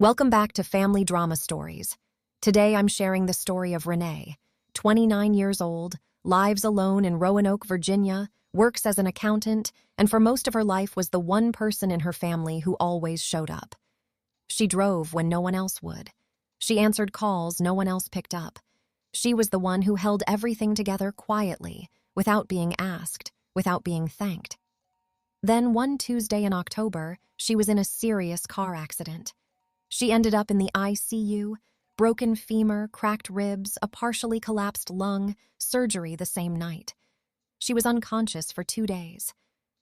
Welcome back to Family Drama Stories. Today I'm sharing the story of Renee, 29 years old, lives alone in Roanoke, Virginia, works as an accountant, and for most of her life was the one person in her family who always showed up. She drove when no one else would. She answered calls no one else picked up. She was the one who held everything together quietly, without being asked, without being thanked. Then one Tuesday in October, she was in a serious car accident. She ended up in the ICU, broken femur, cracked ribs, a partially collapsed lung, surgery the same night. She was unconscious for 2 days.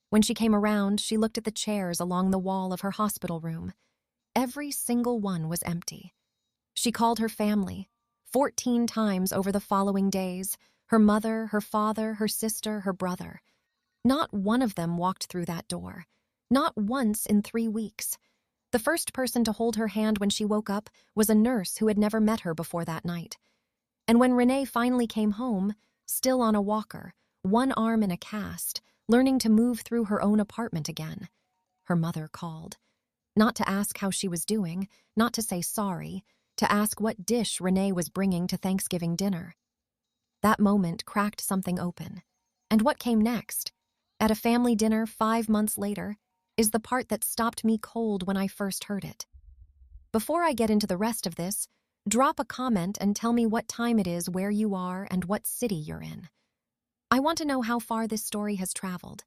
When she came around, she looked at the chairs along the wall of her hospital room. Every single one was empty. She called her family 14 times over the following days, her mother, her father, her sister, her brother. Not one of them walked through that door. Not once in 3 weeks. The first person to hold her hand when she woke up was a nurse who had never met her before that night. And when Renee finally came home, still on a walker, one arm in a cast, learning to move through her own apartment again, her mother called. Not to ask how she was doing, not to say sorry, to ask what dish Renee was bringing to Thanksgiving dinner. That moment cracked something open. And what came next? At a family dinner 5 months later, is the part that stopped me cold when I first heard it. Before I get into the rest of this, drop a comment and tell me what time it is, where you are, and what city you're in. I want to know how far this story has traveled.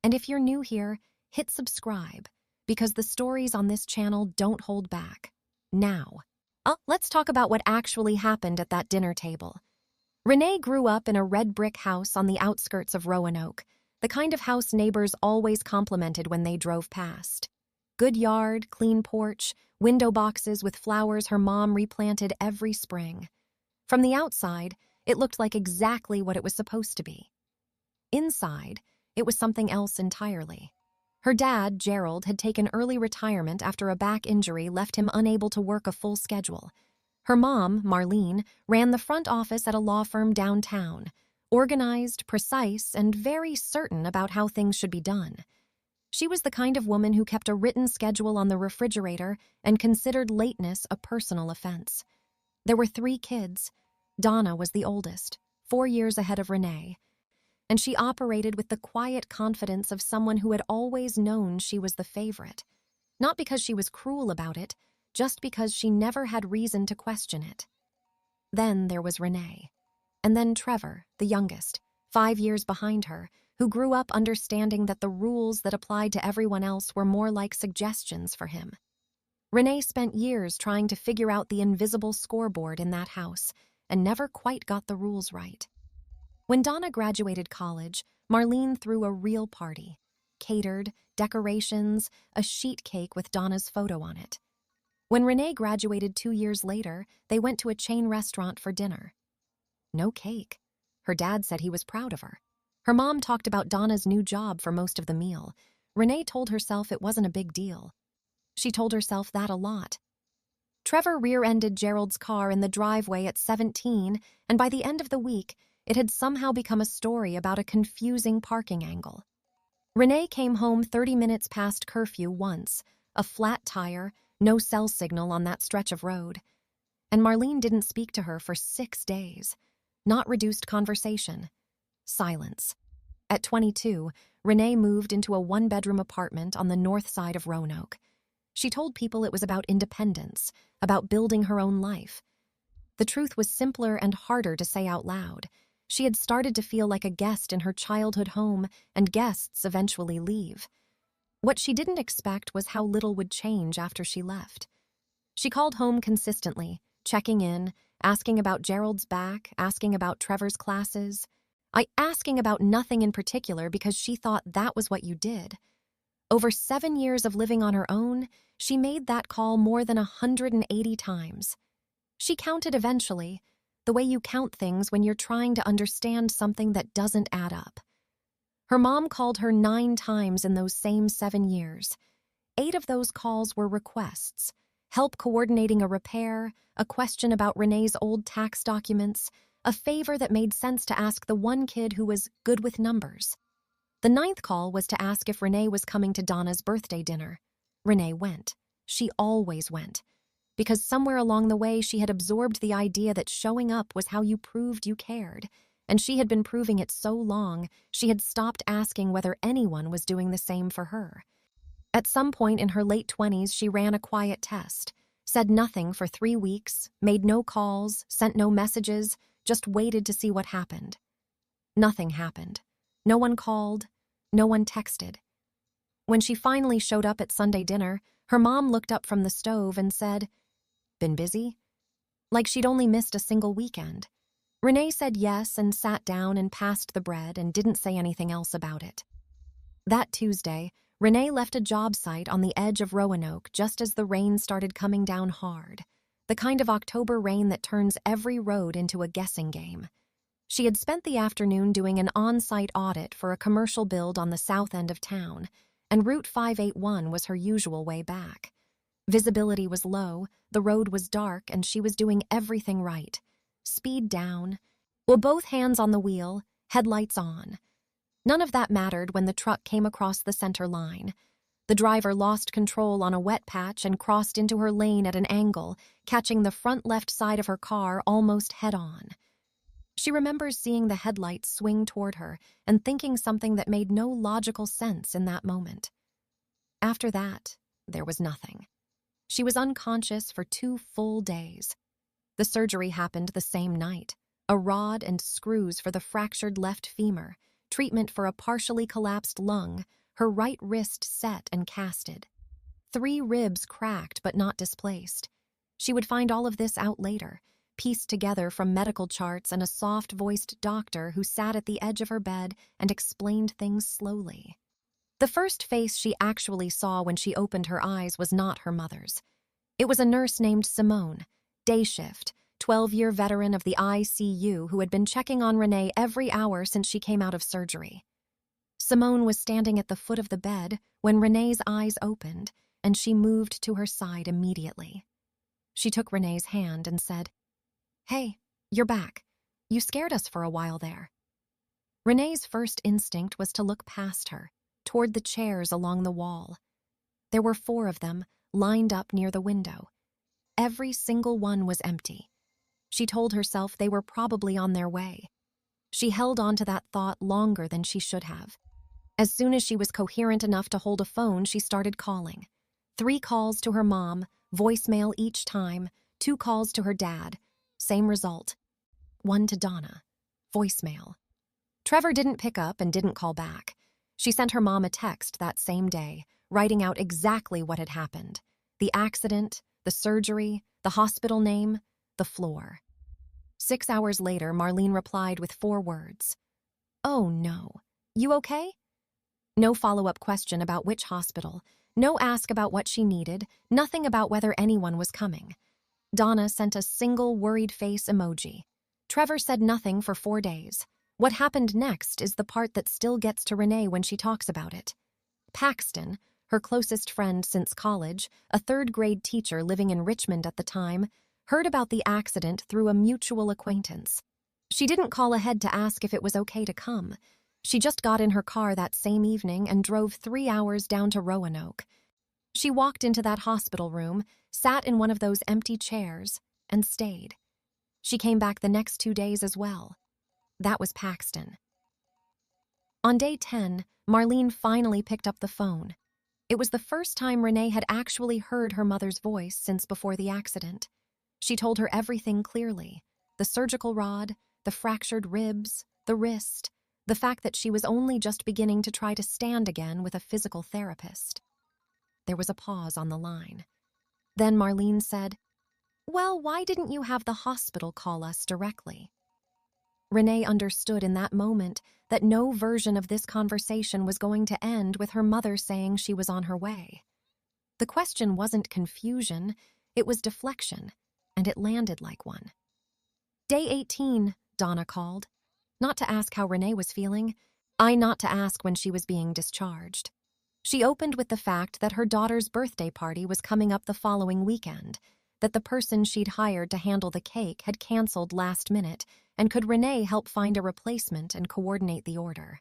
And if you're new here, hit subscribe, because the stories on this channel don't hold back. Now, let's talk about what actually happened at that dinner table. Renee grew up in a red brick house on the outskirts of Roanoke, the kind of house neighbors always complimented when they drove past. Good yard, clean porch, window boxes with flowers her mom replanted every spring. From the outside, it looked like exactly what it was supposed to be. Inside, it was something else entirely. Her dad, Gerald, had taken early retirement after a back injury left him unable to work a full schedule. Her mom, Marlene, ran the front office at a law firm downtown, organized, precise, and very certain about how things should be done. She was the kind of woman who kept a written schedule on the refrigerator and considered lateness a personal offense. There were 3 kids. Donna was the oldest, 4 years ahead of Renee, and she operated with the quiet confidence of someone who had always known she was the favorite. Not because she was cruel about it, just because she never had reason to question it. Then there was Renee. And then Trevor, the youngest, 5 years behind her, who grew up understanding that the rules that applied to everyone else were more like suggestions for him. Renee spent years trying to figure out the invisible scoreboard in that house and never quite got the rules right. When Donna graduated college, Marlene threw a real party. Catered, decorations, a sheet cake with Donna's photo on it. When Renee graduated 2 years later, they went to a chain restaurant for dinner. No cake. Her dad said he was proud of her. Her mom talked about Donna's new job for most of the meal. Renee told herself it wasn't a big deal. She told herself that a lot. Trevor rear-ended Gerald's car in the driveway at 17, and by the end of the week, it had somehow become a story about a confusing parking angle. Renee came home 30 minutes past curfew once, a flat tire, no cell signal on that stretch of road. And Marlene didn't speak to her for 6 days. Not reduced conversation. Silence. At 22, Renee moved into a 1-bedroom apartment on the north side of Roanoke. She told people it was about independence, about building her own life. The truth was simpler and harder to say out loud. She had started to feel like a guest in her childhood home, and guests eventually leave. What she didn't expect was how little would change after she left. She called home consistently, checking in, asking about Gerald's back, asking about Trevor's classes. Asking about nothing in particular because she thought that was what you did. Over 7 years of living on her own, she made that call more than 180 times. She counted eventually, the way you count things when you're trying to understand something that doesn't add up. Her mom called her 9 times in those same 7 years. 8 of those calls were requests. Help coordinating a repair, a question about Renee's old tax documents, a favor that made sense to ask the one kid who was good with numbers. The 9th call was to ask if Renee was coming to Donna's birthday dinner. Renee went. She always went. because somewhere along the way she had absorbed the idea that showing up was how you proved you cared, and she had been proving it so long she had stopped asking whether anyone was doing the same for her. At some point in her late 20s, she ran a quiet test, said nothing for 3 weeks, made no calls, sent no messages, just waited to see what happened. Nothing happened. No one called, no one texted. When she finally showed up at Sunday dinner, her mom looked up from the stove and said, "Been busy?" Like she'd only missed a single weekend. Renee said yes and sat down and passed the bread and didn't say anything else about it. That Tuesday, Renee left a job site on the edge of Roanoke just as the rain started coming down hard, the kind of October rain that turns every road into a guessing game. She had spent the afternoon doing an on-site audit for a commercial build on the south end of town, and Route 581 was her usual way back. Visibility was low, the road was dark, and she was doing everything right. Speed down, both hands on the wheel, headlights on. None of that mattered when the truck came across the center line. The driver lost control on a wet patch and crossed into her lane at an angle, catching the front left side of her car almost head-on. She remembers seeing the headlights swing toward her and thinking something that made no logical sense in that moment. After that, there was nothing. She was unconscious for 2 full days. The surgery happened the same night. A rod and screws for the fractured left femur, treatment for a partially collapsed lung, her right wrist set and casted. 3 ribs cracked but not displaced. She would find all of this out later, pieced together from medical charts and a soft-voiced doctor who sat at the edge of her bed and explained things slowly. The first face she actually saw when she opened her eyes was not her mother's. It was a nurse named Simone, day shift, 12-year veteran of the ICU who had been checking on Renee every hour since she came out of surgery. Simone was standing at the foot of the bed when Renee's eyes opened, and she moved to her side immediately. She took Renee's hand and said, "Hey, you're back. You scared us for a while there." Renee's first instinct was to look past her, toward the chairs along the wall. There were 4 of them, lined up near the window. Every single one was empty. She told herself they were probably on their way. She held on to that thought longer than she should have. As soon as she was coherent enough to hold a phone, she started calling. 3 calls to her mom, voicemail each time, 2 calls to her dad. Same result. 1 to Donna. Voicemail. Trevor didn't pick up and didn't call back. She sent her mom a text that same day, writing out exactly what had happened. The accident, the surgery, the hospital name, the floor. 6 hours later, Marlene replied with 4 words. "Oh no. You okay?" No follow-up question about which hospital, no ask about what she needed, nothing about whether anyone was coming. Donna sent a single worried face emoji. Trevor said nothing for 4 days. What happened next is the part that still gets to Renee when she talks about it. Paxton, her closest friend since college, a 3rd-grade teacher living in Richmond at the time, heard about the accident through a mutual acquaintance. She didn't call ahead to ask if it was okay to come. She just got in her car that same evening and drove 3 hours down to Roanoke. She walked into that hospital room, sat in one of those empty chairs, and stayed. She came back the next 2 days as well. That was Paxton. On day 10, Marlene finally picked up the phone. It was the first time Renee had actually heard her mother's voice since before the accident. She told her everything clearly: the surgical rod, the fractured ribs, the wrist, the fact that she was only just beginning to try to stand again with a physical therapist. There was a pause on the line. Then Marlene said, "Well, why didn't you have the hospital call us directly?" Renee understood in that moment that no version of this conversation was going to end with her mother saying she was on her way. The question wasn't confusion, it was deflection, and it landed like one. Day 18, Donna called. Not to ask how Renee was feeling, not to ask when she was being discharged. She opened with the fact that her daughter's birthday party was coming up the following weekend, that the person she'd hired to handle the cake had canceled last minute, and could Renee help find a replacement and coordinate the order.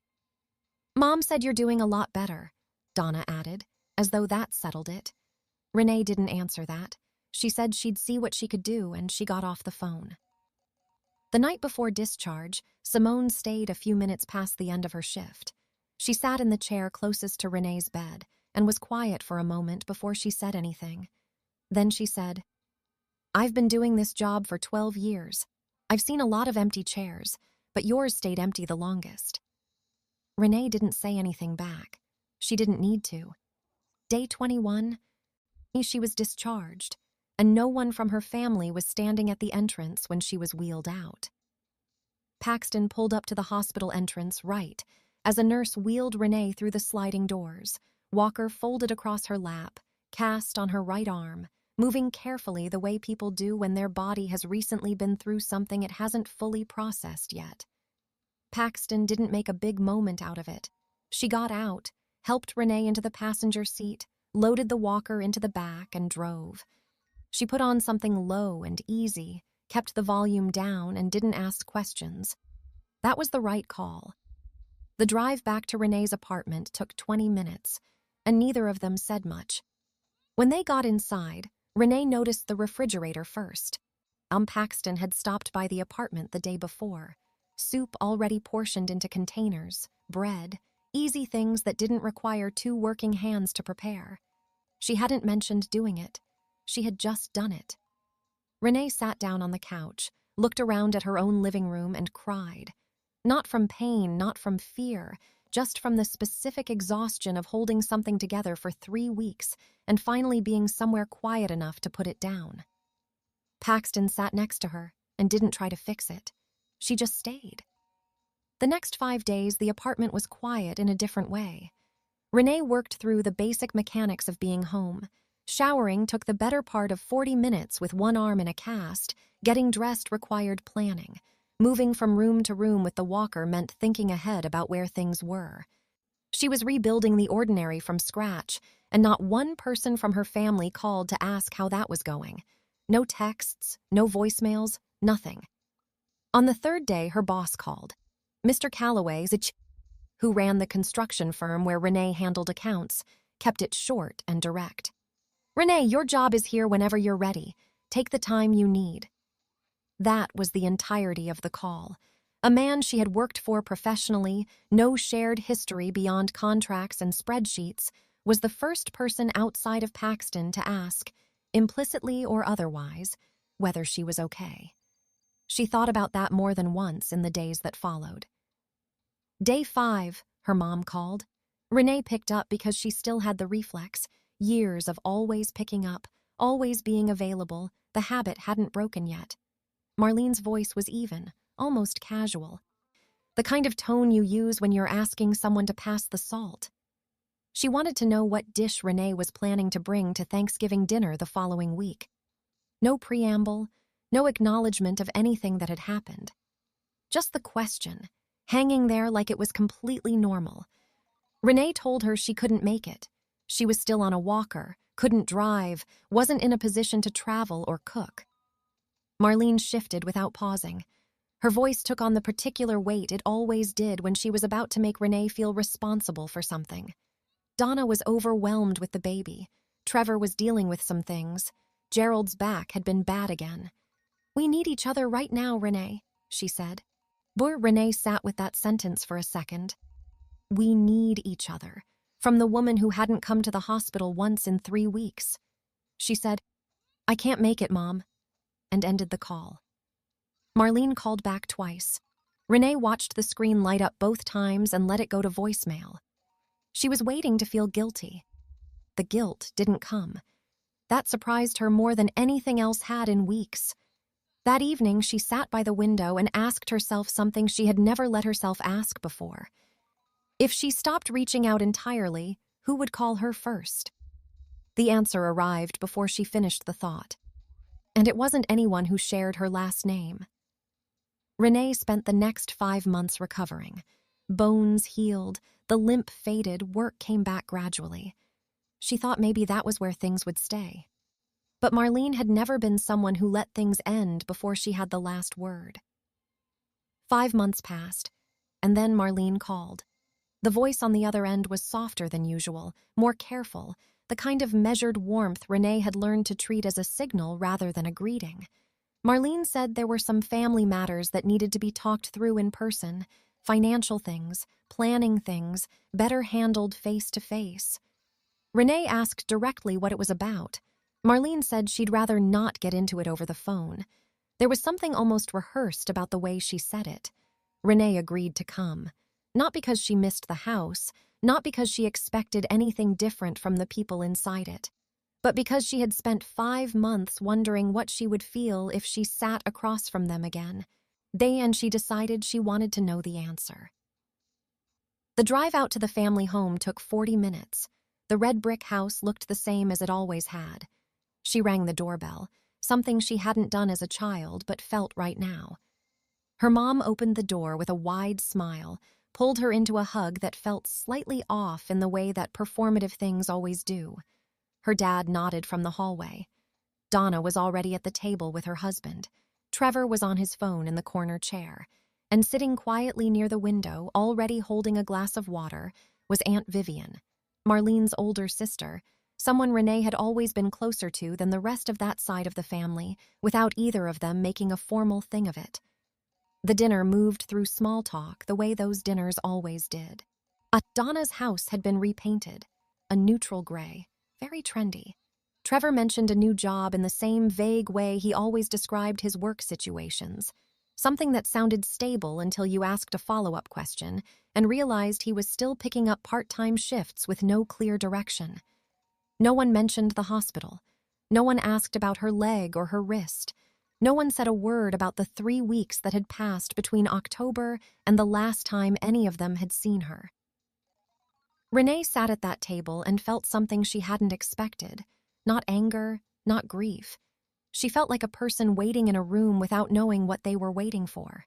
"Mom said you're doing a lot better," Donna added, as though that settled it. Renee didn't answer that. She said she'd see what she could do, and she got off the phone. The night before discharge, Simone stayed a few minutes past the end of her shift. She sat in the chair closest to Renee's bed and was quiet for a moment before she said anything. Then she said, "I've been doing this job for 12 years. I've seen a lot of empty chairs, but yours stayed empty the longest." Renee didn't say anything back. She didn't need to. Day 21, she was discharged, and no one from her family was standing at the entrance when she was wheeled out. Paxton pulled up to the hospital entrance right as a nurse wheeled Renee through the sliding doors, Walker folded across her lap, cast on her right arm, moving carefully the way people do when their body has recently been through something it hasn't fully processed yet. Paxton didn't make a big moment out of it. She got out, helped Renee into the passenger seat, loaded the walker into the back, and drove. She put on something low and easy, kept the volume down, and didn't ask questions. That was the right call. The drive back to Renee's apartment took 20 minutes, and neither of them said much. When they got inside, Renee noticed the refrigerator first. Paxton had stopped by the apartment the day before. Soup already portioned into containers, bread, easy things that didn't require 2 working hands to prepare. She hadn't mentioned doing it. She had just done it. Renee sat down on the couch, looked around at her own living room, and cried. Not from pain, not from fear, just from the specific exhaustion of holding something together for 3 weeks and finally being somewhere quiet enough to put it down. Paxton sat next to her and didn't try to fix it. She just stayed. The next 5 days, the apartment was quiet in a different way. Renee worked through the basic mechanics of being home. Showering took the better part of 40 minutes with one arm in a cast. Getting dressed required planning. Moving from room to room with the walker meant thinking ahead about where things were. She was rebuilding the ordinary from scratch, and not one person from her family called to ask how that was going. No texts, no voicemails, nothing. On the 3rd day, her boss called. Mr. Calloway, who ran the construction firm where Renee handled accounts, kept it short and direct. "Renee, your job is here whenever you're ready. Take the time you need." That was the entirety of the call. A man she had worked for professionally, no shared history beyond contracts and spreadsheets, was the first person outside of Paxton to ask, implicitly or otherwise, whether she was okay. She thought about that more than once in the days that followed. Day 5, her mom called. Renee picked up because she still had the reflex. Years of always picking up, always being available, the habit hadn't broken yet. Marlene's voice was even, almost casual. The kind of tone you use when you're asking someone to pass the salt. She wanted to know what dish Renee was planning to bring to Thanksgiving dinner the following week. No preamble, no acknowledgement of anything that had happened. Just the question, hanging there like it was completely normal. Renee told her she couldn't make it. She was still on a walker, couldn't drive, wasn't in a position to travel or cook. Marlene shifted without pausing. Her voice took on the particular weight it always did when she was about to make Renee feel responsible for something. Donna was overwhelmed with the baby. Trevor was dealing with some things. Gerald's back had been bad again. "We need each other right now, Renee," she said. Renee sat with that sentence for a second. We need each other. From the woman who hadn't come to the hospital once in 3 weeks. She said, "I can't make it, Mom," and ended the call. Marlene called back twice. Renee watched the screen light up both times and let it go to voicemail. She was waiting to feel guilty. The guilt didn't come. That surprised her more than anything else had in weeks. That evening, she sat by the window and asked herself something she had never let herself ask before. If she stopped reaching out entirely, who would call her first? The answer arrived before she finished the thought. And it wasn't anyone who shared her last name. Renee spent the next 5 months recovering. Bones healed, the limp faded, work came back gradually. She thought maybe that was where things would stay. But Marlene had never been someone who let things end before she had the last word. 5 months passed, and then Marlene called. The voice on the other end was softer than usual, more careful, the kind of measured warmth Renee had learned to treat as a signal rather than a greeting. Marlene said there were some family matters that needed to be talked through in person, financial things, planning things, better handled face-to-face. Renee asked directly what it was about. Marlene said she'd rather not get into it over the phone. There was something almost rehearsed about the way she said it. Renee agreed to come. Not because she missed the house, not because she expected anything different from the people inside it, but because she had spent 5 months wondering what she would feel if she sat across from them again. She decided she wanted to know the answer. The drive out to the family home took 40 minutes. The red brick house looked the same as it always had. She rang the doorbell, something she hadn't done as a child but felt right now. Her mom opened the door with a wide smile, pulled her into a hug that felt slightly off in the way that performative things always do. Her dad nodded from the hallway. Donna was already at the table with her husband. Trevor was on his phone in the corner chair, and sitting quietly near the window, already holding a glass of water, was Aunt Vivian, Marlene's older sister, someone Renee had always been closer to than the rest of that side of the family, without either of them making a formal thing of it. The dinner moved through small talk the way those dinners always did. Donna's house had been repainted, a neutral gray, very trendy. Trevor mentioned a new job in the same vague way he always described his work situations, something that sounded stable until you asked a follow-up question and realized he was still picking up part-time shifts with no clear direction. No one mentioned the hospital. No one asked about her leg or her wrist. No one said a word about the 3 weeks that had passed between October and the last time any of them had seen her. Renee sat at that table and felt something she hadn't expected. Not anger, not grief. She felt like a person waiting in a room without knowing what they were waiting for.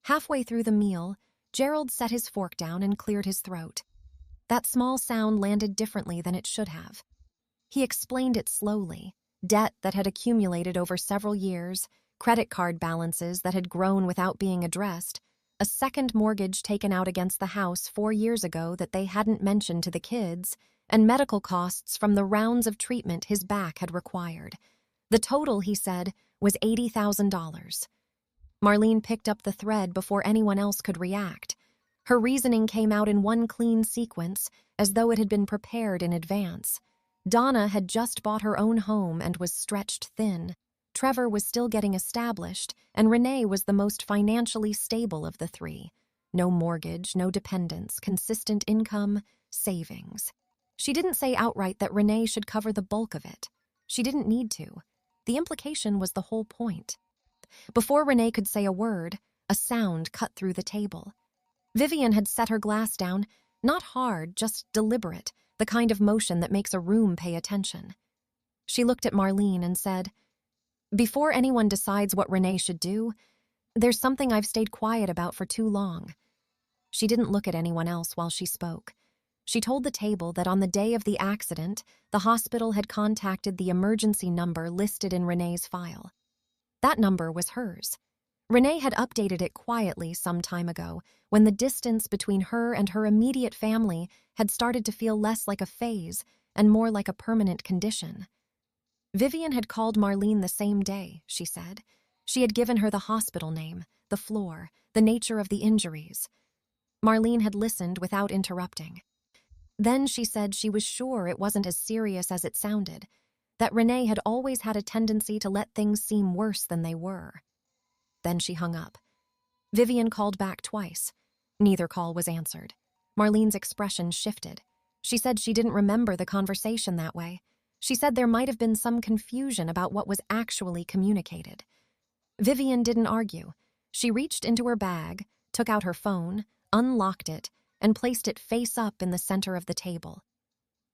Halfway through the meal, Gerald set his fork down and cleared his throat. That small sound landed differently than it should have. He explained it slowly. Debt that had accumulated over several years, credit card balances that had grown without being addressed, a second mortgage taken out against the house 4 years ago that they hadn't mentioned to the kids, and medical costs from the rounds of treatment his back had required. The total, he said, was $80,000. Marlene picked up the thread before anyone else could react. Her reasoning came out in one clean sequence, as though it had been prepared in advance. Donna had just bought her own home and was stretched thin. Trevor was still getting established, and Renee was the most financially stable of the three. No mortgage, no dependents, consistent income, savings. She didn't say outright that Renee should cover the bulk of it. She didn't need to. The implication was the whole point. Before Renee could say a word, a sound cut through the table. Vivian had set her glass down, not hard, just deliberate, the kind of motion that makes a room pay attention. She looked at Marlene and said, "Before anyone decides what Renee should do, there's something I've stayed quiet about for too long." She didn't look at anyone else while she spoke. She told the table that on the day of the accident, the hospital had contacted the emergency number listed in Renee's file. That number was hers. Renee had updated it quietly some time ago, when the distance between her and her immediate family had started to feel less like a phase and more like a permanent condition. Vivian had called Marlene the same day, she said. She had given her the hospital name, the floor, the nature of the injuries. Marlene had listened without interrupting. Then she said she was sure it wasn't as serious as it sounded, that Renee had always had a tendency to let things seem worse than they were. Then she hung up. Vivian called back twice. Neither call was answered. Marlene's expression shifted. She said she didn't remember the conversation that way. She said there might have been some confusion about what was actually communicated. Vivian didn't argue. She reached into her bag, took out her phone, unlocked it, and placed it face up in the center of the table.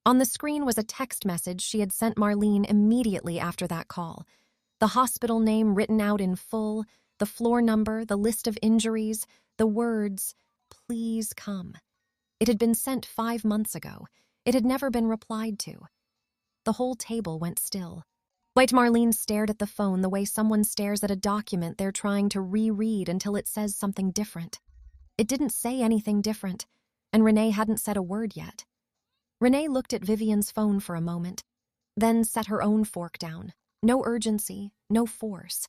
On the screen was a text message she had sent Marlene immediately after that call. The hospital name written out in full, the floor number, the list of injuries, the words, "Please come." It had been sent 5 months ago. It had never been replied to. The whole table went still. White Marlene stared at the phone the way someone stares at a document they're trying to reread until it says something different. It didn't say anything different, and Renee hadn't said a word yet. Renee looked at Vivian's phone for a moment, then set her own fork down. No urgency, no force.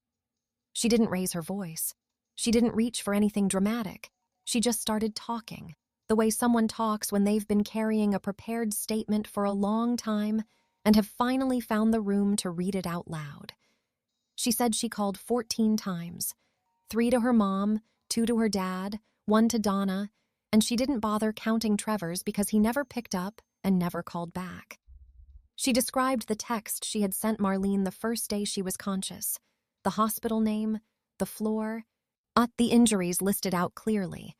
She didn't raise her voice. She didn't reach for anything dramatic. She just started talking, the way someone talks when they've been carrying a prepared statement for a long time and have finally found the room to read it out loud. She said she called 14 times, 3 to her mom, 2 to her dad, 1 to Donna, and she didn't bother counting Trevor's because he never picked up and never called back. She described the text she had sent Marlene the first day she was conscious, the hospital name, the floor, the injuries listed out clearly,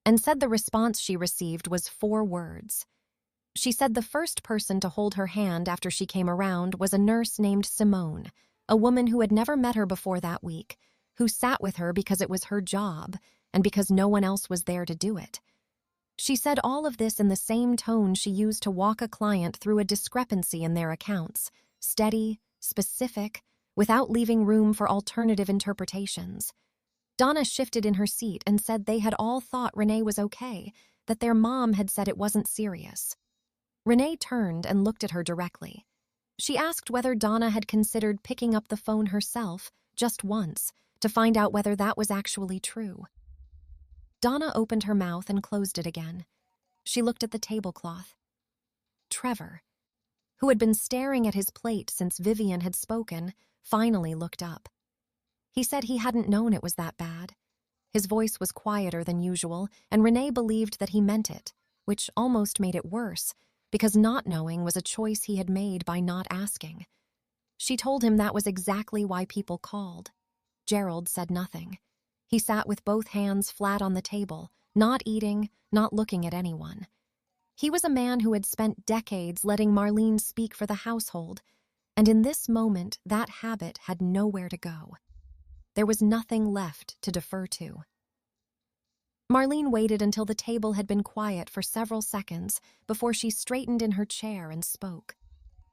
and said the response she received was 4 words. She said the first person to hold her hand after she came around was a nurse named Simone, a woman who had never met her before that week, who sat with her because it was her job and because no one else was there to do it. She said all of this in the same tone she used to walk a client through a discrepancy in their accounts, steady, specific, without leaving room for alternative interpretations. Donna shifted in her seat and said they had all thought Renee was okay, that their mom had said it wasn't serious. Renee turned and looked at her directly. She asked whether Donna had considered picking up the phone herself, just once, to find out whether that was actually true. Donna opened her mouth and closed it again. She looked at the tablecloth. Trevor, who had been staring at his plate since Vivian had spoken, finally looked up. He said he hadn't known it was that bad. His voice was quieter than usual, and Renee believed that he meant it, which almost made it worse, because not knowing was a choice he had made by not asking. She told him that was exactly why people called. Gerald said nothing. He sat with both hands flat on the table, not eating, not looking at anyone. He was a man who had spent decades letting Marlene speak for the household, and in this moment that habit had nowhere to go. There was nothing left to defer to. Marlene waited until the table had been quiet for several seconds before she straightened in her chair and spoke.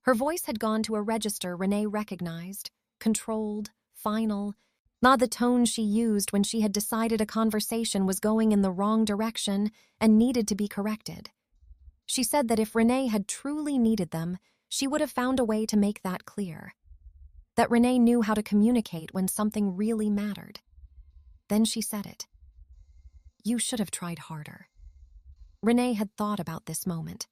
Her voice had gone to a register Renee recognized, controlled, final, not the tone she used when she had decided a conversation was going in the wrong direction and needed to be corrected. She said that if Renee had truly needed them, she would have found a way to make that clear. That Renee knew how to communicate when something really mattered. Then she said it. You should have tried harder. Renee had thought about this moment.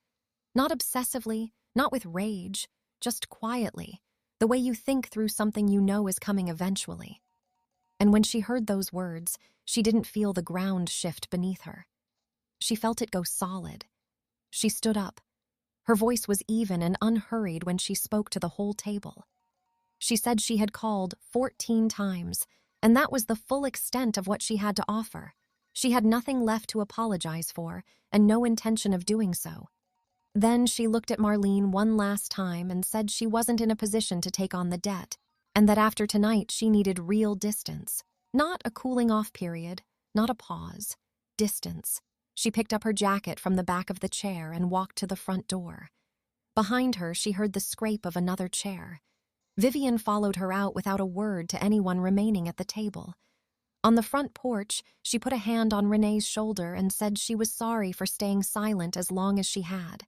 Not obsessively, not with rage, just quietly, the way you think through something you know is coming eventually. And when she heard those words, she didn't feel the ground shift beneath her. She felt it go solid. She stood up. Her voice was even and unhurried when she spoke to the whole table. She said she had called 14 times, and that was the full extent of what she had to offer. She had nothing left to apologize for, and no intention of doing so. Then she looked at Marlene one last time and said she wasn't in a position to take on the debt, and that after tonight she needed real distance. Not a cooling-off period, not a pause. Distance. She picked up her jacket from the back of the chair and walked to the front door. Behind her, she heard the scrape of another chair. Vivian followed her out without a word to anyone remaining at the table. On the front porch, she put a hand on Renee's shoulder and said she was sorry for staying silent as long as she had.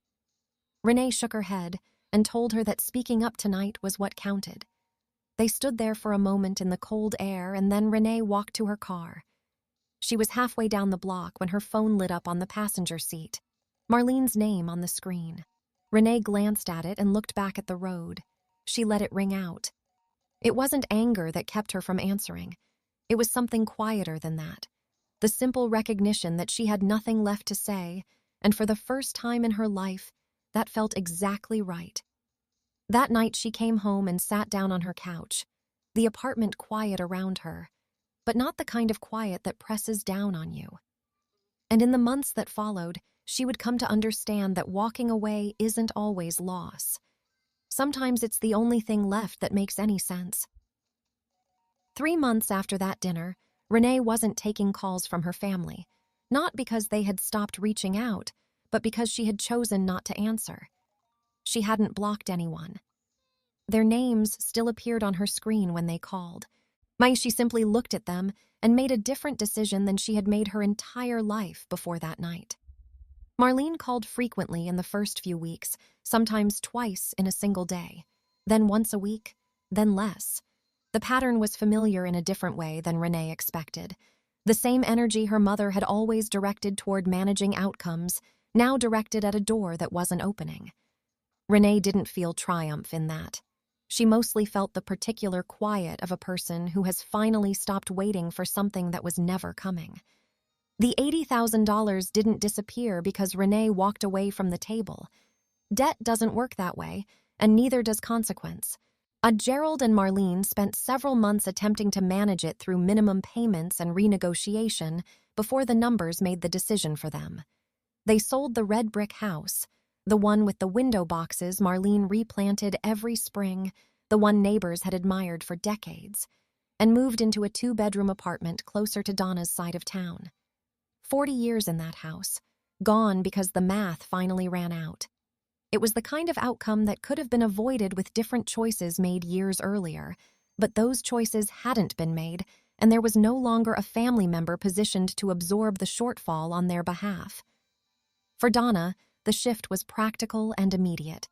Renee shook her head and told her that speaking up tonight was what counted. They stood there for a moment in the cold air, and then Renee walked to her car. She was halfway down the block when her phone lit up on the passenger seat. Marlene's name on the screen. Renee glanced at it and looked back at the road. She let it ring out. It wasn't anger that kept her from answering. It was something quieter than that. The simple recognition that she had nothing left to say, and for the first time in her life, that felt exactly right. That night she came home and sat down on her couch, the apartment quiet around her, but not the kind of quiet that presses down on you. And in the months that followed, she would come to understand that walking away isn't always loss. Sometimes it's the only thing left that makes any sense. 3 months after that dinner, Renee wasn't taking calls from her family, not because they had stopped reaching out, but because she had chosen not to answer. She hadn't blocked anyone. Their names still appeared on her screen when they called. She simply looked at them and made a different decision than she had made her entire life before that night. Marlene called frequently in the first few weeks, sometimes twice in a single day, then once a week, then less. The pattern was familiar in a different way than Renee expected. The same energy her mother had always directed toward managing outcomes, now directed at a door that wasn't opening. Renee didn't feel triumph in that. She mostly felt the particular quiet of a person who has finally stopped waiting for something that was never coming. The $80,000 didn't disappear because Renee walked away from the table. Debt doesn't work that way, and neither does consequence. Gerald and Marlene spent several months attempting to manage it through minimum payments and renegotiation before the numbers made the decision for them. They sold the red brick house, the one with the window boxes Marlene replanted every spring, the one neighbors had admired for decades, and moved into a 2-bedroom apartment closer to Donna's side of town. 40 years in that house, gone because the math finally ran out. It was the kind of outcome that could have been avoided with different choices made years earlier, but those choices hadn't been made, and there was no longer a family member positioned to absorb the shortfall on their behalf. For Donna, the shift was practical and immediate.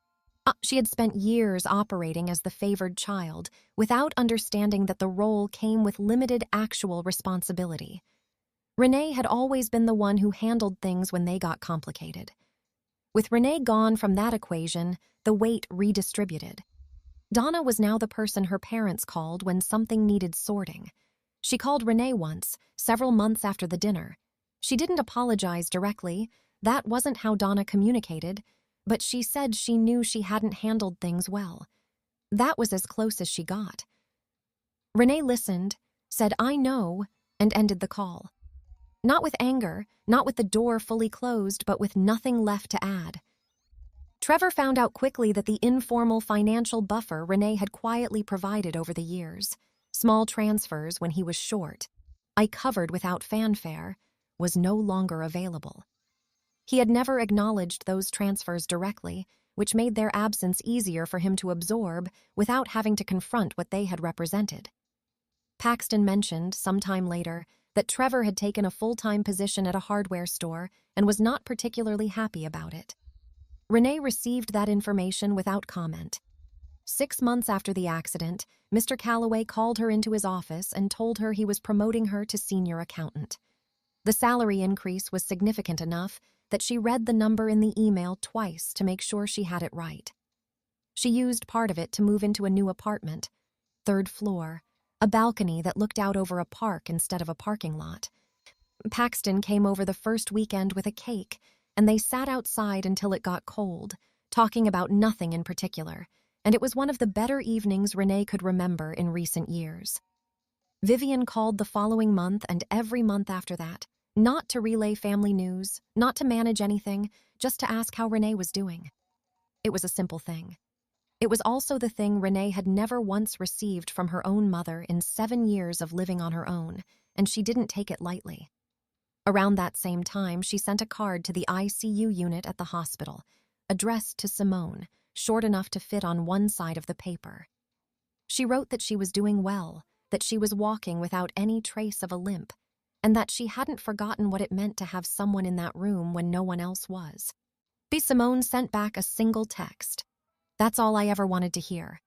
She had spent years operating as the favored child, without understanding that the role came with limited actual responsibility. Renee had always been the one who handled things when they got complicated. With Renee gone from that equation, the weight redistributed. Donna was now the person her parents called when something needed sorting. She called Renee once, several months after the dinner. She didn't apologize directly. That wasn't how Donna communicated, but she said she knew she hadn't handled things well. That was as close as she got. Renee listened, said, "I know," and ended the call. Not with anger, not with the door fully closed, but with nothing left to add. Trevor found out quickly that the informal financial buffer Renee had quietly provided over the years, small transfers when he was short, I covered without fanfare, was no longer available. He had never acknowledged those transfers directly, which made their absence easier for him to absorb without having to confront what they had represented. Paxton mentioned, sometime later, that Trevor had taken a full-time position at a hardware store and was not particularly happy about it. Renee received that information without comment. 6 months after the accident, Mr. Calloway called her into his office and told her he was promoting her to senior accountant. The salary increase was significant enough that she read the number in the email twice to make sure she had it right. She used part of it to move into a new apartment, 3rd floor, a balcony that looked out over a park instead of a parking lot. Paxton came over the first weekend with a cake, and they sat outside until it got cold, talking about nothing in particular, and it was one of the better evenings Renee could remember in recent years. Vivian called the following month and every month after that, not to relay family news, not to manage anything, just to ask how Renee was doing. It was a simple thing. It was also the thing Renee had never once received from her own mother in 7 years of living on her own, and she didn't take it lightly. Around that same time, she sent a card to the ICU unit at the hospital, addressed to Simone, short enough to fit on one side of the paper. She wrote that she was doing well, that she was walking without any trace of a limp, and that she hadn't forgotten what it meant to have someone in that room when no one else was. Simone sent back a single text. "That's all I ever wanted to hear."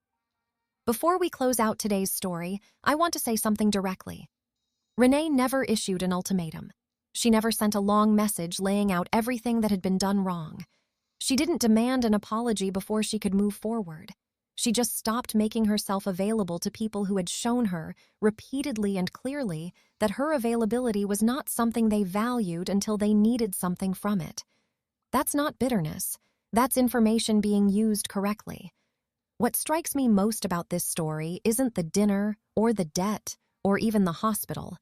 Before we close out today's story, I want to say something directly. Renee never issued an ultimatum. She never sent a long message laying out everything that had been done wrong. She didn't demand an apology before she could move forward. She just stopped making herself available to people who had shown her, repeatedly and clearly, that her availability was not something they valued until they needed something from it. That's not bitterness. That's information being used correctly. What strikes me most about this story isn't the dinner, or the debt, or even the hospital.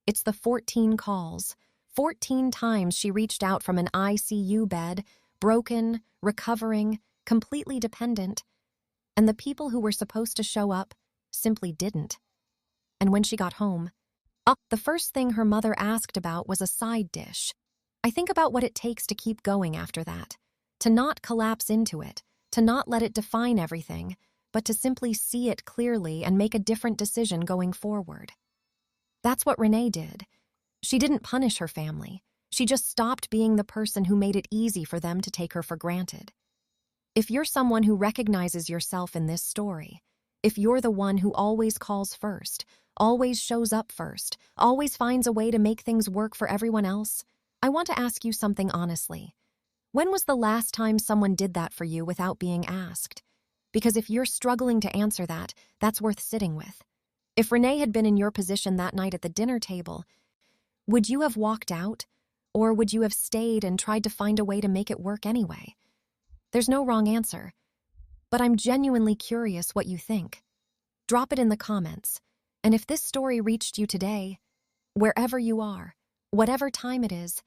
It's the 14 calls. 14 times she reached out from an ICU bed, broken, recovering, completely dependent. And the people who were supposed to show up simply didn't. And when she got home, the first thing her mother asked about was a side dish. I think about what it takes to keep going after that, to not collapse into it, to not let it define everything, but to simply see it clearly and make a different decision going forward. That's what Renee did. She didn't punish her family. She just stopped being the person who made it easy for them to take her for granted. If you're someone who recognizes yourself in this story, if you're the one who always calls first, always shows up first, always finds a way to make things work for everyone else, I want to ask you something honestly. When was the last time someone did that for you without being asked? Because if you're struggling to answer that, that's worth sitting with. If Renee had been in your position that night at the dinner table, would you have walked out? Or would you have stayed and tried to find a way to make it work anyway? There's no wrong answer, but I'm genuinely curious what you think. Drop it in the comments, and if this story reached you today, wherever you are, whatever time it is,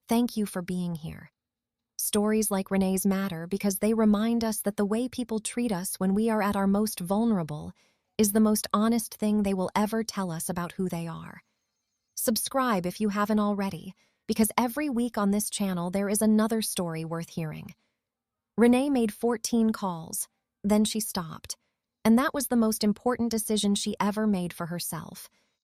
thank you for being here. Stories like Renee's matter because they remind us that the way people treat us when we are at our most vulnerable is the most honest thing they will ever tell us about who they are. Subscribe if you haven't already, because every week on this channel there is another story worth hearing. Renee made 14 calls, then she stopped, and that was the most important decision she ever made for herself.